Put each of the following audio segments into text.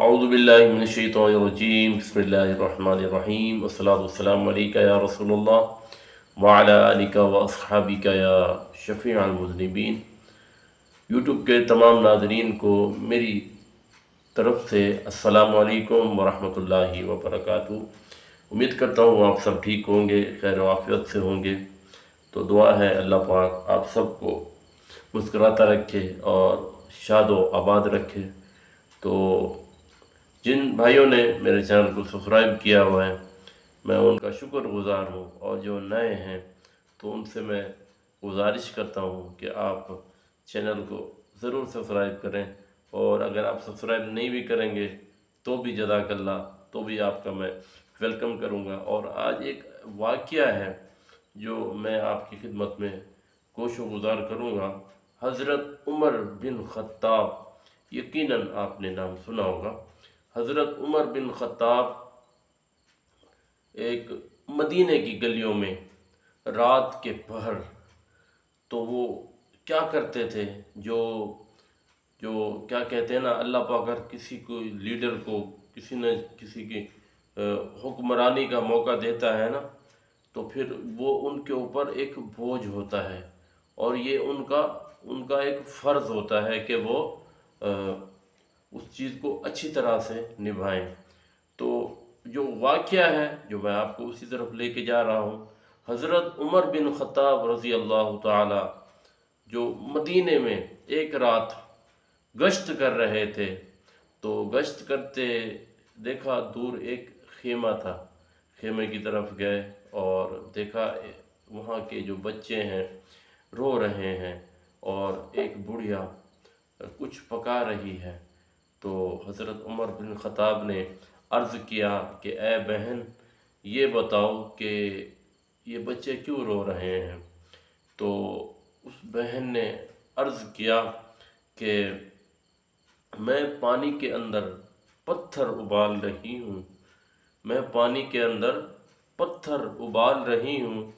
अऊज़ु बिल्लाहि मिनश्शैतानिर्रजीम बिस्मिल्लाहिर्रहमानिर्रहीम अस्सलातु वस्सलामु अलैका या रसूलल्लाह व अला आलिका व अस्हाबिका या शफ़ीअल मुज़निबीन। यूट्यूब के तमाम नाज़रीन को मेरी तरफ से अस्सलामु अलैकुम व रहमतुल्लाहि व बरकातुहू। उम्मीद करता हूँ आप सब ठीक होंगे, खैर व आफ़ियत से होंगे। तो दुआ है अल्लाह पाक आप सबको मुस्कुराता रखे और शादो आबाद रखे। तो जिन भाइयों ने मेरे चैनल को सब्सक्राइब किया हुआ है, मैं उनका शुक्रगुज़ार हूँ, और जो नए हैं तो उनसे मैं गुजारिश करता हूँ कि आप चैनल को ज़रूर सब्सक्राइब करें, और अगर आप सब्सक्राइब नहीं भी करेंगे तो भी जज़ाकल्लाह, तो भी आपका मैं वेलकम करूँगा। और आज एक वाक़या है जो मैं आपकी खिदमत में गोशो गुज़ार करूँगा। हज़रत उमर बिन ख़त्ताब, यकीनन आपने नाम सुना होगा। हज़रत उमर बिन ख़त्ताब एक मदीने की गलियों में रात के पहर, तो वो क्या करते थे, जो जो क्या कहते हैं ना, अल्लाह पाक अगर किसी को लीडर को किसी न किसी की हुक्मरानी का मौका देता है ना, तो फिर वो उनके ऊपर एक बोझ होता है, और ये उनका उनका एक फ़र्ज़ होता है कि वो उस चीज़ को अच्छी तरह से निभाएं। तो जो वाक़या है जो मैं आपको उसी तरफ लेके जा रहा हूँ। हज़रत उमर बिन ख़त्ताब रज़ी अल्लाह ताला जो मदीने में एक रात गश्त कर रहे थे, तो गश्त करते देखा दूर एक खेमा था। खेमे की तरफ गए और देखा वहाँ के जो बच्चे हैं रो रहे हैं, और एक बुढ़िया कुछ पका रही है। तो हज़रत उमर बिन ख़त्ताब ने अर्ज़ किया कि ए बहन, ये बताओ कि ये बच्चे क्यों रो रहे हैं। तो उस बहन ने अर्ज़ किया कि मैं पानी के अंदर पत्थर उबाल रही हूँ, मैं पानी के अंदर पत्थर उबाल रही हूँ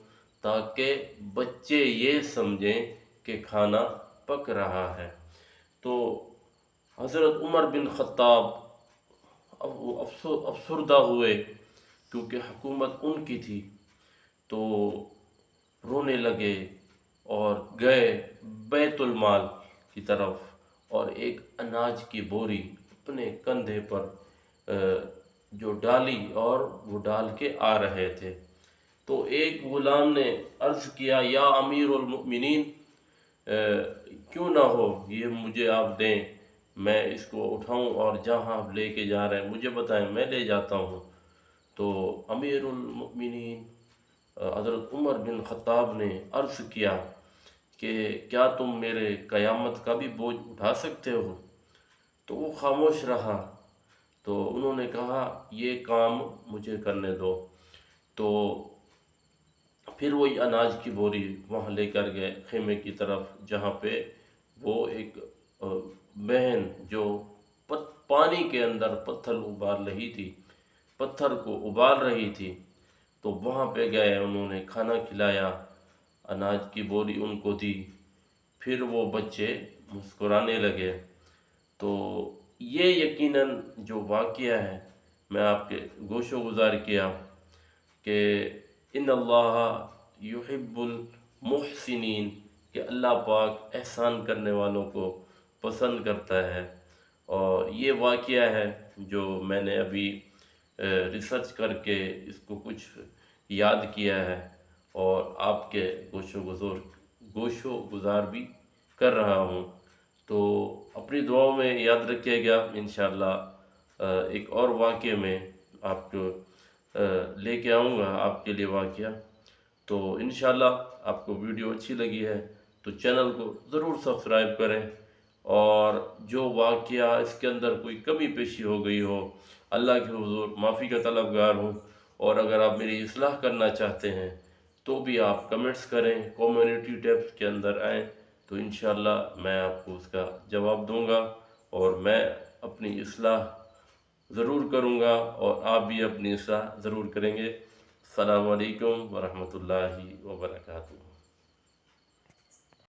ताकि बच्चे ये समझें कि खाना पक रहा है। तो हज़रत उमर बिन ख़त्ताब अफसरदा हुए, क्योंकि हुकूमत उनकी थी, तो रोने लगे और गए बैतुल माल की तरफ, और एक अनाज की बोरी अपने कंधे पर जो डाली और वो डाल के आ रहे थे। तो एक ग़ुलाम ने अर्ज़ किया, या अमीरुल मुमिनीन, क्यों ना हो ये मुझे आप दें, मैं इसको उठाऊं और जहाँ आप लेके जा रहे हैं मुझे बताएं, मैं ले जाता हूँ। तो अमीरुल मुमिनीन हज़रत उमर बिन ख़त्ताब ने अर्ज़ किया कि क्या तुम मेरे क़यामत का भी बोझ उठा सकते हो। तो वो खामोश रहा। तो उन्होंने कहा, ये काम मुझे करने दो। तो फिर वही अनाज की बोरी वहाँ लेकर गए खेमे की तरफ, जहाँ पे वो एक बहन जो पानी के अंदर पत्थर उबाल रही थी, पत्थर को उबाल रही थी, तो वहाँ पे गए, उन्होंने खाना खिलाया, अनाज की बोरी उनको दी। फिर वो बच्चे मुस्कुराने लगे। तो ये यकीनन जो वाक़या है मैं आपके गोशो गुज़ार किया कि इन्नल्लाह युहिब्बुल मुहसिनीन, कि अल्लाह पाक एहसान करने वालों को पसंद करता है। और ये वाक़या है जो मैंने अभी रिसर्च करके इसको कुछ याद किया है, और आपके गोशो गुज़ार भी कर रहा हूँ। तो अपनी दुआओं में याद रखिएगा। इंशाअल्लाह एक और वाक़ये में आपको लेके आऊँगा आपके लिए वाक़या। तो इंशाअल्लाह आपको वीडियो अच्छी लगी है तो चैनल को ज़रूर सब्सक्राइब करें, और जो वाक़या इसके अंदर कोई कमी पेशी हो गई हो, अल्लाह के हुज़ूर माफ़ी का तलबगार हूँ। और अगर आप मेरी इस्लाह करना चाहते हैं तो भी आप कमेंट्स करें, कम्युनिटी टैब्स के अंदर आएँ, तो इंशाअल्लाह मैं आपको उसका जवाब दूँगा, और मैं अपनी इस्लाह ज़रूर करूँगा, और आप भी अपनी इस्लाह ज़रूर करेंगे। अस्सलामु अलैकुम व रहमतुल्लाहि व बरकातुहू।